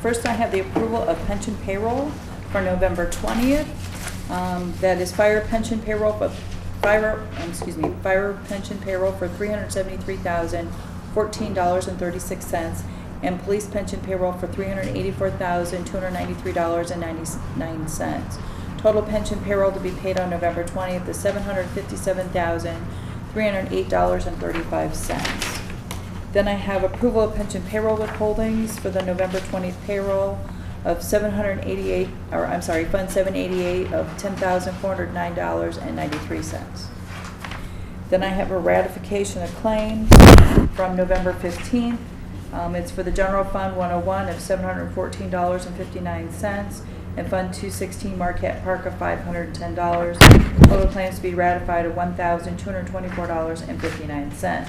First, I have the approval of pension payroll for November 20th. That is fire pension payroll for fire pension payroll for $373,014.36, and police pension payroll for $384,293.99. Total pension payroll to be paid on November 20th is $757,308.35. Then I have approval of pension payroll withholdings for the November 20th payroll of Fund 788 of $10,409.93. Then I have a ratification of claims from November 15th. It's for the General Fund 101 of $714.59 and Fund 216 Marquette Park of $510. Total claims to be ratified of $1,224.59.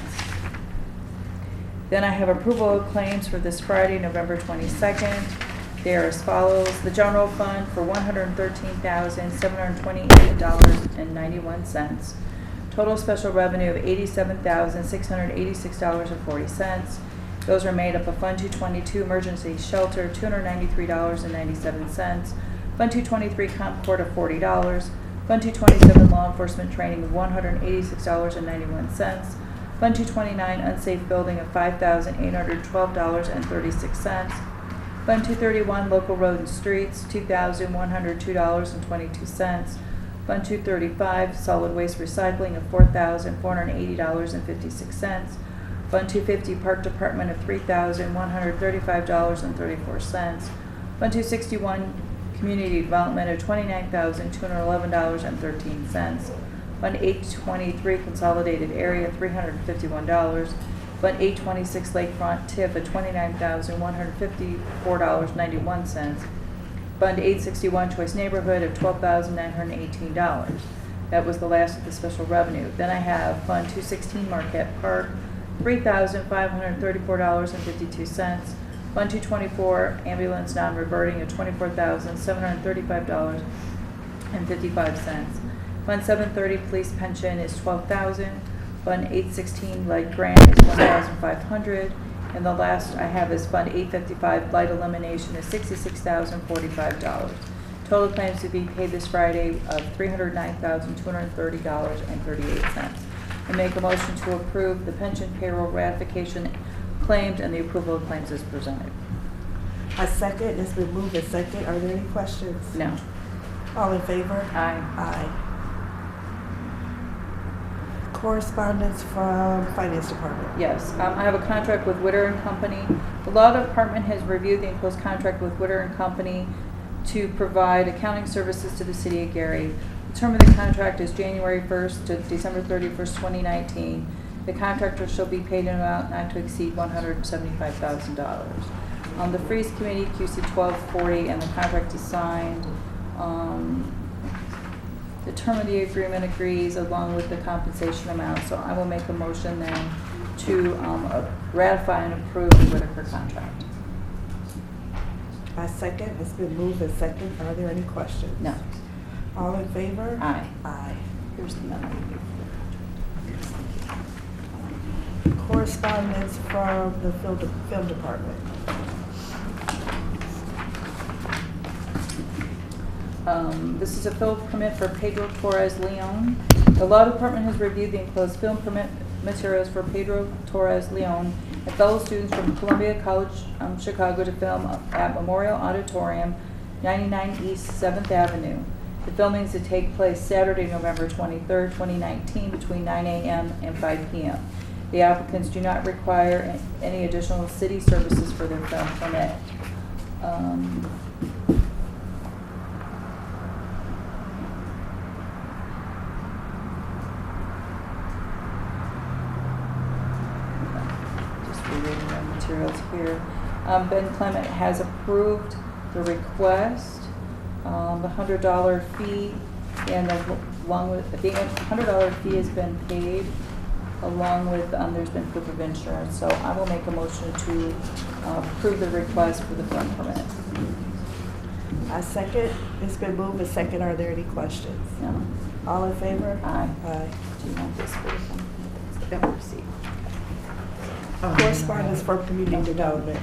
Then I have approval of claims for this Friday, November 22nd. They are as follows. The General Fund for $113,728.91. Total special revenue of $87,686.40. Those are made up of Fund 222 Emergency Shelter, $293.97. Fund 223 Comp Court of $40. Fund 227 Law Enforcement Training of $186.91. Fund 229 Unsafe Building of $5,812.36. Fund 231 Local Road and Streets, $2,102.22. Fund 235 Solid Waste Recycling of $4,480.56. Fund 250 Park Department of $3,135.34. Fund 261 Community Development of $29,211.13. Fund 823 Consolidated Area, $351. Fund 826 Lakefront TIF at $29,154.91. Fund 861 Choice Neighborhood of $12,918. That was the last of the special revenue. Then I have Fund 216 Marquette Park, $3,534.52. Fund 224 Ambulance Non-Reverting of $24,735.55. Fund 730 Police Pension is $12,000. Fund 816 Light Grant is $1,500. And the last I have is Fund 855 Light Elimination is $66,045. Total claims to be paid this Friday of $309,230.38. I make a motion to approve the pension payroll ratification claims and the approval of claims as presented. A second. It's been moved and second. Are there any questions? No. All in favor? Aye. Aye. Correspondence from Finance Department. Yes, I have a contract with Witter and Company. The Law Department has reviewed the enclosed contract with Witter and Company to provide accounting services to the City of Gary. The term of the contract is January 1st to December 31st, 2019. The contractor shall be paid an amount not to exceed $175,000. The Freeze Committee QC 1240 and the contract is signed. The term of the agreement agrees along with the compensation amount, so I will make a motion then to ratify and approve the Whitaker contract. A second. It's been moved and second. Are there any questions? No. All in favor? Aye. Aye. Here's the memo. Correspondence from the Film Department. This is a film permit for Pedro Torres Leon. The Law Department has reviewed the enclosed film permit materials for Pedro Torres Leon and fellow students from Columbia College, Chicago, to film at Memorial Auditorium, 99 East 7th Avenue. The filming is to take place Saturday, November 23rd, 2019, between 9 a.m. and 5 p.m. The applicants do not require any additional city services for their film permit. Reading the materials here. Ben Clement has approved the request, the $100 fee, and along with the $100 fee has been paid, along with there's been proof of insurance. So I will make a motion to approve the request for the film permit. A second. It's been moved and second. Are there any questions? No. All in favor? Aye. Aye. Do you want this for the receipt? Correspondence from Community Development.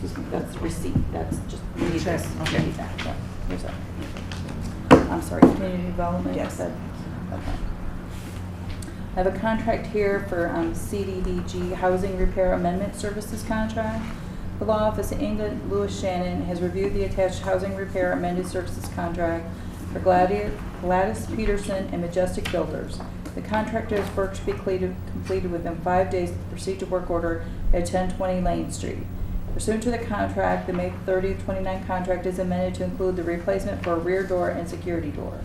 excuse me, that's receipt, that's just, we need Check, this, okay. we need that, yeah, here's that. I'm sorry, community development, you Yes. said? Okay. I have a contract here for CDBG Housing Repair Amendment Services Contract. The Law Office of England Lewis Shannon has reviewed the attached Housing Repair Amended Services Contract for Gladys Peterson and Majestic Builders. The contractor's work should be completed within 5 days of the procedure work order at 1020 Lane Street. Pursuant to the contract, the May 30th, 29 contract is amended to include the replacement for a rear door and security door.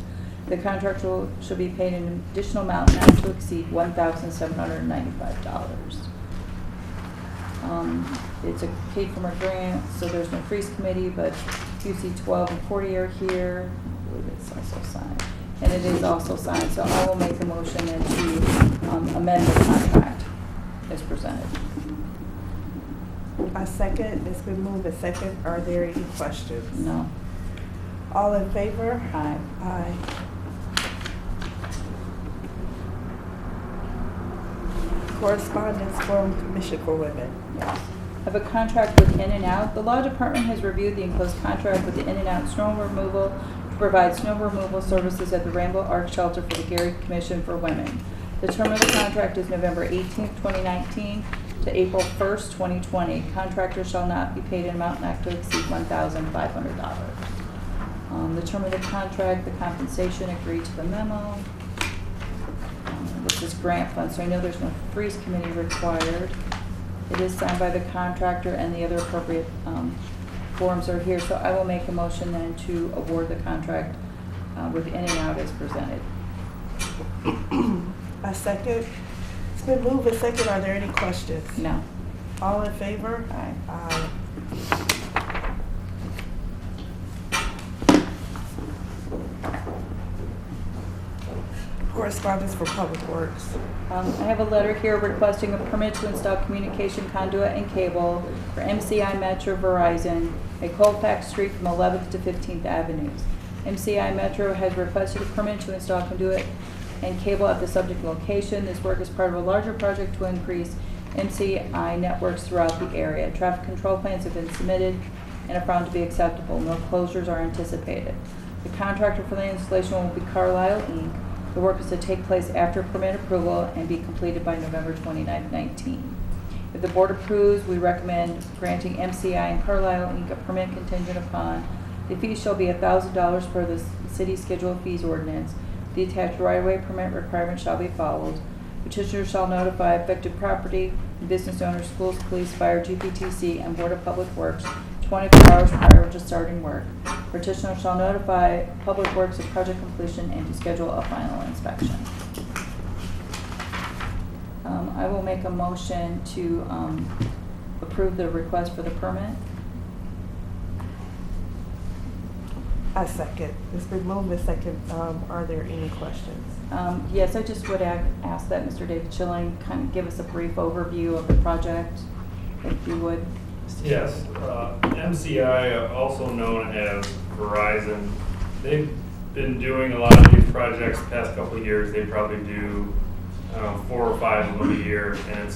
The contract should be paid an additional amount not to exceed $1,795. It's paid from our grant, so there's no freeze committee, but QC 12 and 40 are here. I believe it's also signed. And it is also signed, so I will make a motion then to amend the contract as presented. I second. It's been moved and second. Are there any questions? No. All in favor? Aye. Aye. Correspondence from Commission for Women. Yes. I have a contract with In-N-Out. The Law Department has reviewed the enclosed contract with the In-N-Out Snow Removal to provide snow removal services at the Rainbow Arc Shelter for the Gary Commission for Women. The term of the contract is November 18th, 2019 to April 1st, 2020. Contractors shall not be paid an amount not to exceed $1,500. The term of the contract, the compensation agreed to the memo. This is grant funds, so I know there's no freeze committee required. It is signed by the contractor and the other appropriate forms are here. So I will make a motion then to award the contract with In-N-Out as presented. I second. It's been moved and second. Are there any questions? No. All in favor? Aye. Aye. Correspondence for Public Works. I have a letter here requesting a permit to install communication conduit and cable for MCI Metro Verizon at Colfax Street from 11th to 15th Avenues. MCI Metro has requested a permit to install conduit and cable at the subject location. This work is part of a larger project to increase MCI networks throughout the area. Traffic control plans have been submitted and are found to be acceptable. No closures are anticipated. The contractor for the installation will be Carlisle Inc. The work is to take place after permit approval and be completed by November 29, 19. If the board approves, we recommend granting MCI and Carlisle Inc. a permit contingent upon the fee shall be $1,000 per the city schedule of fees ordinance. The attached right-of-way permit requirement shall be followed. Petitioner shall notify affected property, business owners, schools, police, fire, GPTC, and Board of Public Works 24 hours prior to starting work. Petitioner shall notify Public Works of project completion and to schedule a final inspection. I will make a motion to approve the request for the permit. I second. It's been moved and second. Are there any questions? Yes, I just would ask that Mr. David Chilling kind of give us a brief overview of the project, if you would. Yes, MCI, also known as Verizon, they've been doing a lot of these projects the past couple of years. They probably do, I don't know, 4 or 5 of them a year, and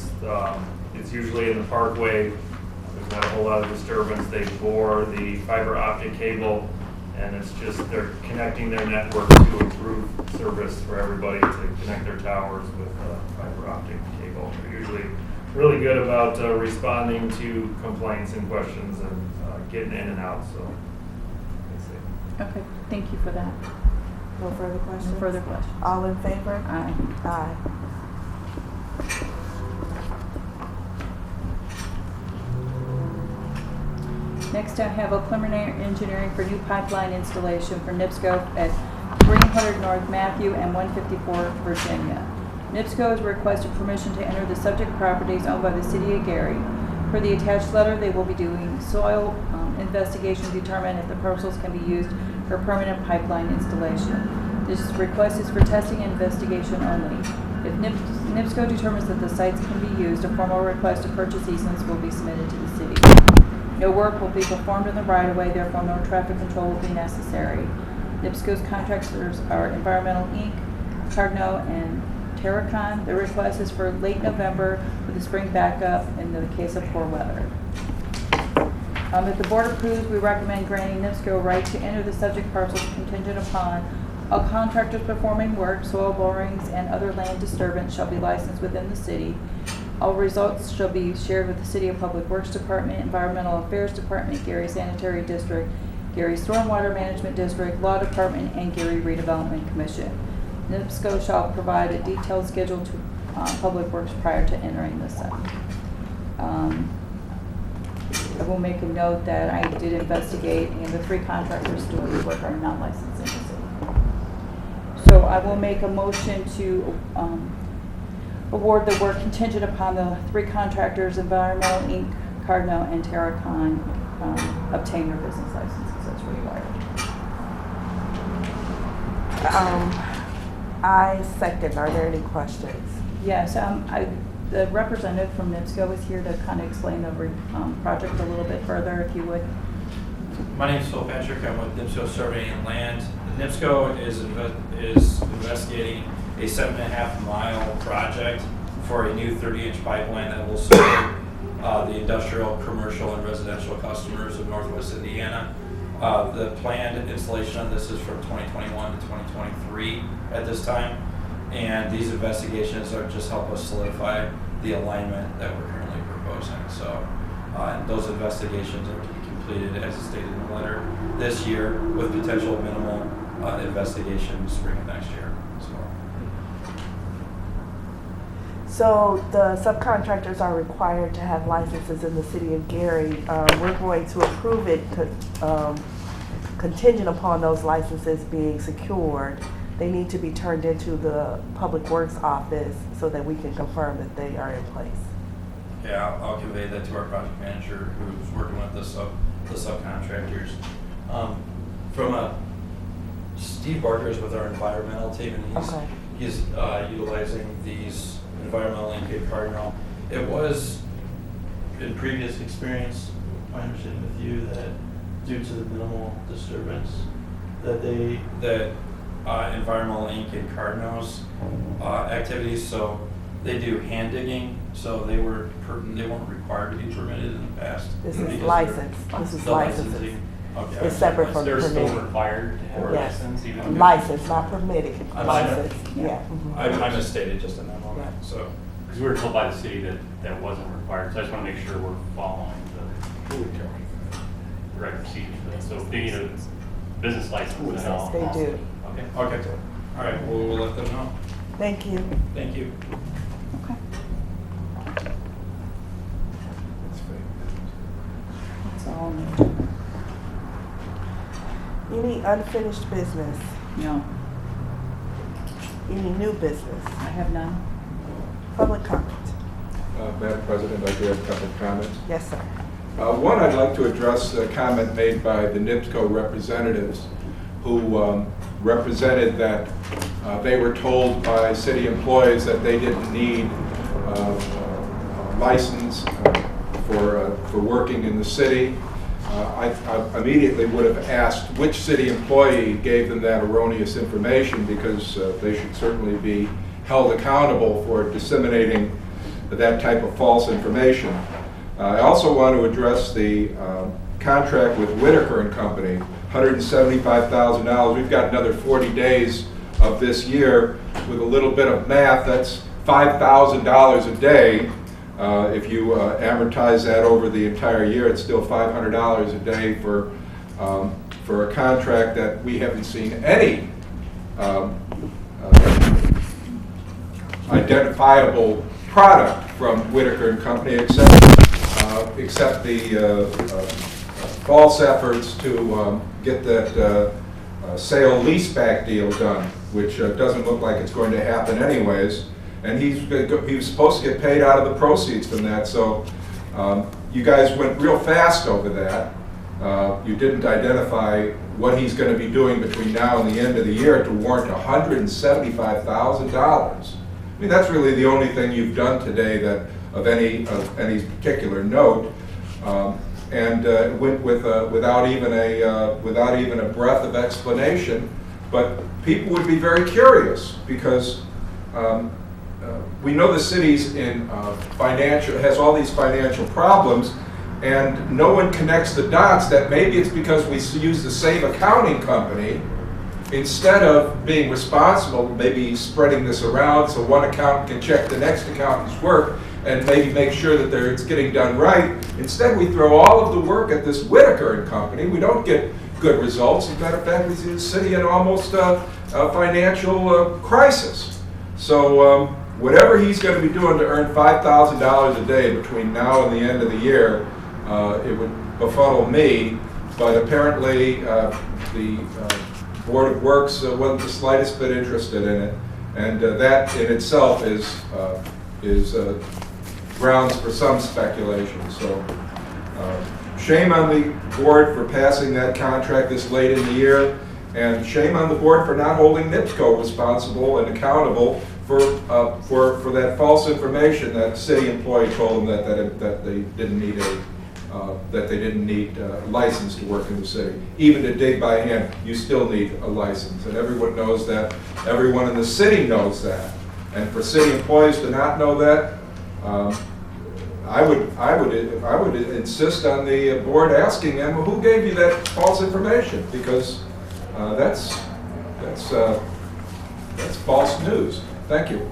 it's usually in the parkway. There's not a whole lot of disturbance. They bore the fiber optic cable, and it's just they're connecting their network to improve service for everybody to connect their towers with fiber optic cable. They're usually really good about responding to complaints and questions and getting in and out. So, let's see. Okay, thank you for that. No further questions? No further questions. All in favor? Aye. Aye. Next, I have a preliminary engineering for new pipeline installation for NIPSCO at 300 North Matthew and 154 Virginia. NIPSCO has requested permission to enter the subject properties owned by the City of Gary. Per the attached letter, they will be doing soil investigation to determine if the parcels can be used for permanent pipeline installation. This request is for testing and investigation only. If NIPSCO determines that the sites can be used, a formal request to purchase easements will be submitted to the city. No work will be performed in the right-of-way, therefore no traffic control will be necessary. NIPSCO's contractors are Environmental Inc., Cardno, and Terracon. The request is for late November with the spring backup in the case of poor weather. If the board approves, we recommend granting NIPSCO right to enter the subject parcels contingent upon all contractors performing work, soil borings, and other land disturbance shall be licensed within the city. All results shall be shared with the City of Public Works Department, Environmental Affairs Department, Gary Sanitary District, Gary Stormwater Management District, Law Department, and Gary Redevelopment Commission. NIPSCO shall provide a detailed schedule to Public Works prior to entering the site. I will make a note that I did investigate, and the 3 contractors doing the work are not licensed in the city. So I will make a motion to award the work contingent upon the 3 contractors, Environmental Inc., Cardinal, and Terracon, obtain their business licenses as required. I second. Are there any questions? Yes, the representative from NIPSCO is here to kind of explain the project a little bit further, if you would. My name is Phil Patrick. I'm with NIPSCO Surveying and Land. NIPSCO is investigating a 7.5 mile project for a new 30-inch pipeline that will serve the industrial, commercial, and residential customers of Northwest Indiana. The planned installation on this is from 2021 to 2023 at this time, and these investigations are just help us solidify the alignment that we're currently proposing. So those investigations are to be completed, as stated in the letter, this year, with potential minimal investigation spring of next year. So the subcontractors are required to have licenses in the city of Gary. We're going to approve it contingent upon those licenses being secured. They need to be turned into the Public Works office so that we can confirm that they are in place. Yeah, I'll convey that to our project manager who's working with the subcontractors. Steve Barker is with our environmental team, and he's utilizing these Environmental Inc. Cardinal. It was in previous experience, my understanding with you, that due to the minimal disturbance that Environmental Inc. and Cardinal's activities, so they do hand digging, so they weren't required to be permitted in the past. This is licensed. This is licensing. Okay. It's separate from They're permitted. still required to have a Yes. license, even though. License, not permitted. I'm License, yeah. Mhm. I misstated just in that moment, Yeah. so. Because we were told by the city that wasn't required, so I just want to make sure we're following the right procedures for that. So if they need a business license, then Yes, they do. Okay. Okay. All right, we'll let them know. Thank you. Thank you. Okay. That's all. Any unfinished business? No, Any new business? I have none. Public comment? Madam President, I do have a couple of comments. Yes, sir. One, I'd like to address a comment made by the NIPSCO representatives who represented that they were told by city employees that they didn't need a license for working in the city. I immediately would have asked which city employee gave them that erroneous information, because they should certainly be held accountable for disseminating that type of false information. I also want to address the contract with Whitaker and Company, $175,000. We've got another 40 days of this year. With a little bit of math, that's $5,000 a day. If you amortize that over the entire year, it's still $500 a day for a contract that we haven't seen any identifiable product from Whitaker and Company, except the false efforts to get that sale leaseback deal done, which doesn't look like it's going to happen anyways. And he was supposed to get paid out of the proceeds from that. So you guys went real fast over that. You didn't identify what he's going to be doing between now and the end of the year to warrant $175,000. I mean, that's really the only thing you've done today that of any particular note, and went with without even a breath of explanation. But people would be very curious, because we know the city's has all these financial problems, and no one connects the dots that maybe it's because we use the same accounting company. Instead of being responsible, maybe spreading this around so one accountant can check the next accountant's work and maybe make sure that it's getting done right. Instead, we throw all of the work at this Whitaker and Company. We don't get good results. As a matter of fact, we see the city in almost a financial crisis. So whatever he's going to be doing to earn $5,000 a day between now and the end of the year, it would befuddle me. But apparently, the Board of Works wasn't the slightest bit interested in it, and that in itself is grounds for some speculation. So shame on the board for passing that contract this late in the year, and shame on the board for not holding NIPSCO responsible and accountable for that false information that city employee told them that they didn't need a license to work in the city. Even to dig by hand, you still need a license, and everyone knows that. Everyone in the city knows that. And for city employees to not know that, I would insist on the board asking them, well, who gave you that false information? Because that's false news. Thank you.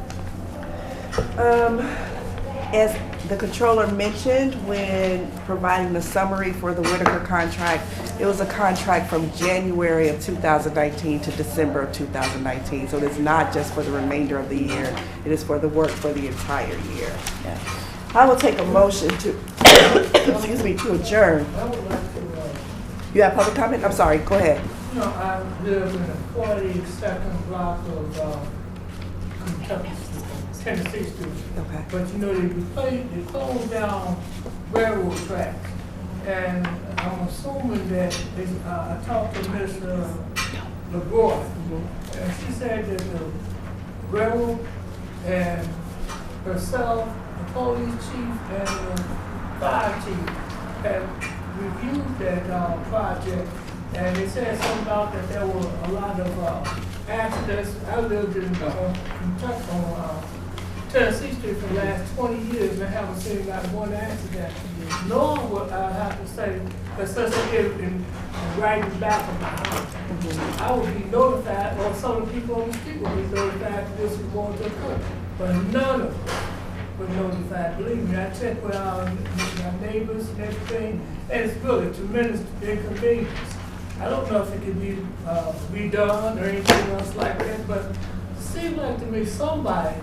As the controller mentioned when providing the summary for the Whitaker contract, it was a contract from January of 2019 to December of 2019. So it's not just for the remainder of the year. It is for the work for the entire year. I will take a motion to, excuse me, to adjourn. I would like to, You have public comment? I'm sorry, go ahead. you know, I live in the 42nd block of Kentucky, Tennessee Street. Okay. But you know, they closed down railroad tracks. And I'm assuming that I talked to Ms. LeGroy, and she said that the railroad and herself, the police chief, and the fire chief had reviewed that project, and they said something about that there were a lot of accidents. I lived in Kentucky on Tennessee Street for the last 20 years, and I haven't seen not one accident. Nor would I have to say, that since I live in right in back of my house, I would be notified, or some of the people on the street would be notified that this was going to occur. But none of them were notified. Believe me, I checked with my neighbors and everything, and it's really a tremendous inconvenience. I don't know if it could be redone or anything else like that, but it seems like to me somebody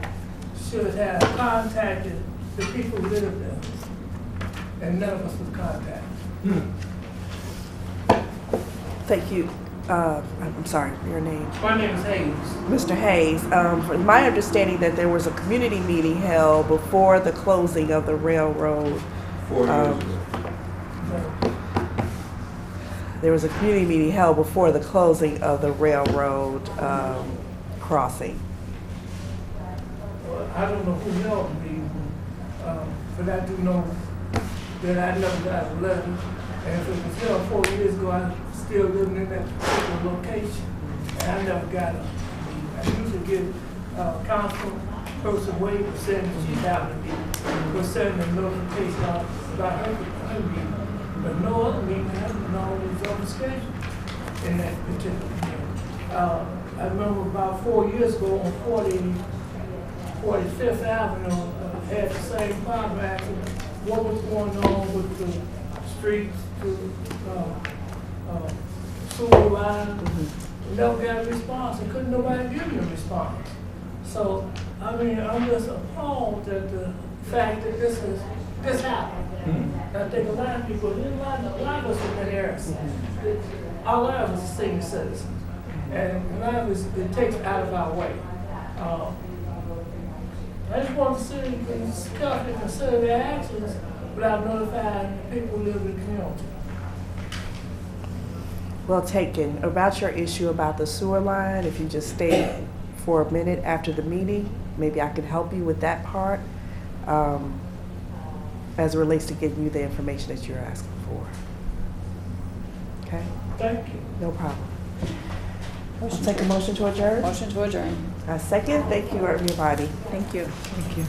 should have contacted the people who live there. And none of us was contacted. Thank you. I'm sorry, your name. My name is Hayes. Mr. Hayes, from my understanding that there was a community meeting held before the closing of the railroad. 4 years ago. There was a community meeting held before the closing of the railroad crossing. Well, I don't know who held me, but I do know that I never got a letter. And if it was held 4 years ago, I still living in that particular location. And I never got a meeting. I usually get council person waiver saying that she happened to be, was sending a notification out about her meeting. But no other meeting happened, and all was on the schedule in that particular meeting. I remember about 4 years ago on 45th Avenue, had the same problem after what was going on with the streets, the sewer line. Never got a response, and couldn't nobody give me a response. So, I mean, I'm just appalled at the fact that this happened. I think a lot of people, a lot of us have been here. A lot of us are senior citizens, and a lot of us, it takes out of our way. I just want to see stuff and consider their actions without notifying people who live in the community. Well taken. About your issue about the sewer line, if you just stay for a minute after the meeting, maybe I could help you with that part, as it relates to getting you the information that you're asking for. Okay? Thank you. No problem. I'll take a motion to adjourn. Motion to adjourn. A second. Thank you, everybody. Thank you. Thank you.